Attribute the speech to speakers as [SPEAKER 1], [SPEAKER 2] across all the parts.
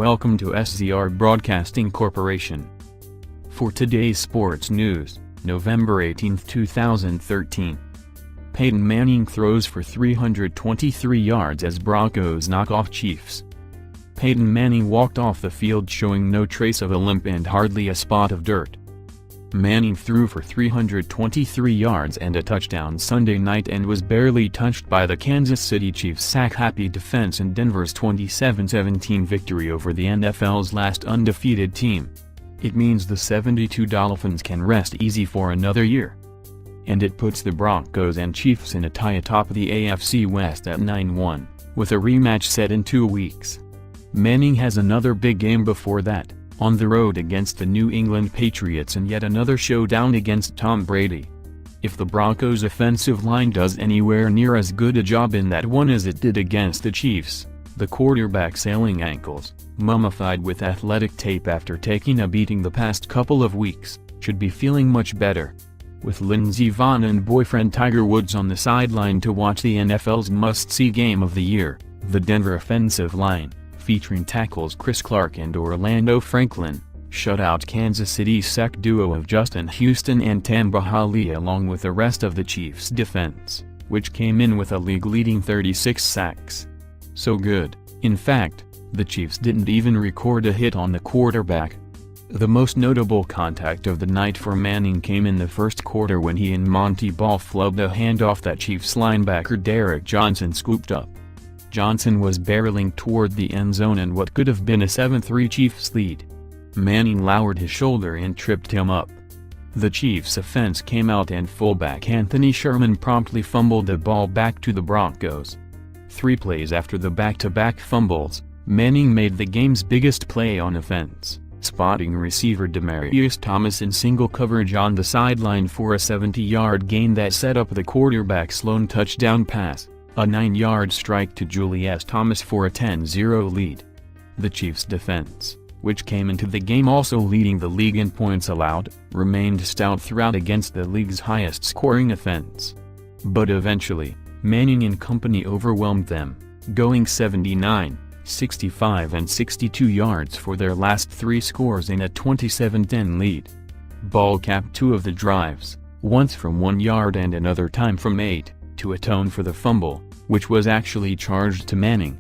[SPEAKER 1] welcome to SZR Broadcasting Corporation. For today's sports news, November 18, 2013. Peyton Manning throws for 323 yards as Broncos knock off Chiefs. Peyton Manning walked off the field showing no trace of a limp and hardly a spot of dirt. Manning threw for 323 yards and a touchdown Sunday night and was barely touched by the Kansas City Chiefs' sack-happy defense in Denver's 27-17 victory over the NFL's last undefeated team. It means the 72 Dolphins can rest easy for another year. And it puts the Broncos and Chiefs in a tie atop the AFC West at 9-1, with a rematch set in 2 weeks. Manning has another big game before that, on the road against the New England Patriots and yet another showdown against Tom Brady. If the Broncos' offensive line does anywhere near as good a job in that one as it did against the Chiefs, the quarterback's ailing ankles, mummified with athletic tape after taking a beating the past couple of weeks, should be feeling much better. With Lindsey Vonn and boyfriend Tiger Woods on the sideline to watch the NFL's must-see game of the year, the Denver offensive line, featuring tackles Chris Clark and Orlando Franklin, shut out Kansas City's sack duo of Justin Houston and Tamba Hali along with the rest of the Chiefs' defense, which came in with a league-leading 36 sacks. So good, in fact, the Chiefs didn't even record a hit on the quarterback. The most notable contact of the night for Manning came in the first quarter when he and Monty Ball flubbed a handoff that Chiefs linebacker Derrick Johnson scooped up. Johnson was barreling toward the end zone and what could have been a 7-3 Chiefs lead. Manning lowered his shoulder and tripped him up. The Chiefs' offense came out and fullback Anthony Sherman promptly fumbled the ball back to the Broncos. 3 plays after the back-to-back fumbles, Manning made the game's biggest play on offense, spotting receiver Demaryius Thomas in single coverage on the sideline for a 70-yard gain that set up the quarterback's lone touchdown pass. A 9-yard strike to Julius Thomas for a 10-0 lead. The Chiefs' defense, which came into the game also leading the league in points allowed, remained stout throughout against the league's highest-scoring offense. But eventually, Manning and company overwhelmed them, going 79, 65 and 62 yards for their last 3 scores in a 27-10 lead. Ball capped 2 of the drives, once from 1 yard and another time from 8. To atone for the fumble, which was actually charged to Manning.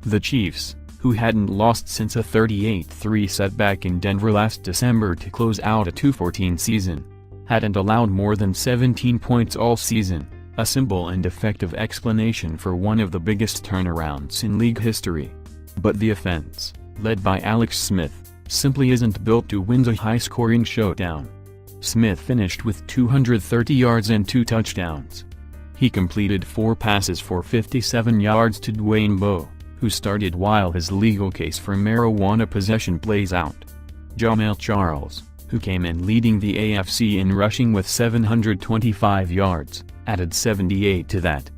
[SPEAKER 1] The Chiefs, who hadn't lost since a 38-3 setback in Denver last December to close out a 2-14 season, hadn't allowed more than 17 points all season, a simple and effective explanation for one of the biggest turnarounds in league history. But the offense, led by Alex Smith, simply isn't built to win a high-scoring showdown. Smith finished with 230 yards and 2 touchdowns. He completed 4 passes for 57 yards to Dwayne Bowe, who started while his legal case for marijuana possession plays out. Jamaal Charles, who came in leading the AFC in rushing with 725 yards, added 78 to that.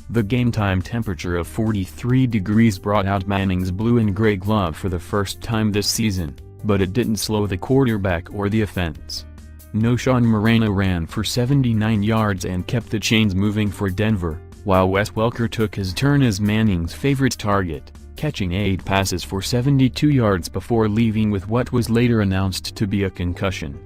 [SPEAKER 1] The game-time temperature of 43 degrees brought out Manning's blue and gray glove for the first time this season, but it didn't slow the quarterback or the offense. Sean Moreno ran for 79 yards and kept the chains moving for Denver, while Wes Welker took his turn as Manning's favorite target, catching 8 passes for 72 yards before leaving with what was later announced to be a concussion.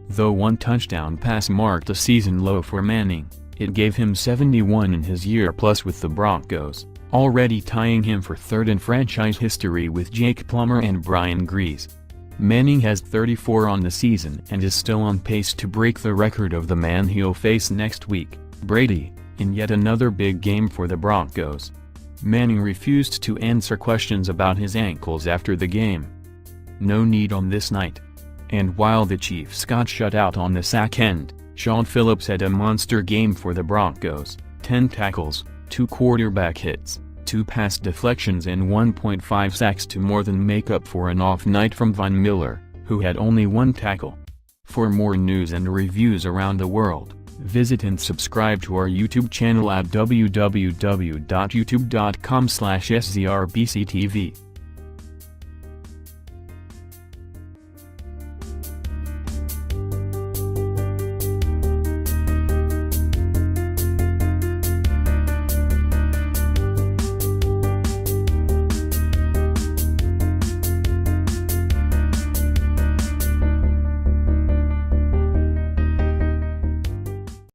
[SPEAKER 1] Though 1 touchdown pass marked a season low for Manning, it gave him 71 in his year plus with the Broncos, already tying him for 3rd in franchise history with Jake Plummer and Brian Grease. Manning has 34 on the season and is still on pace to break the record of the man he'll face next week, Brady, in yet another big game for the Broncos. Manning refused to answer questions about his ankles after the game. No need on this night. And while the Chiefs got shut out on the sack end, Sean Phillips had a monster game for the Broncos, 10 tackles, 2 quarterback hits, 2 pass deflections and 1.5 sacks to more than make up for an off night from Von Miller, who had only 1 tackle. For more news and reviews around the world, visit and subscribe to our YouTube channel at www.youtube.com/szrbctv.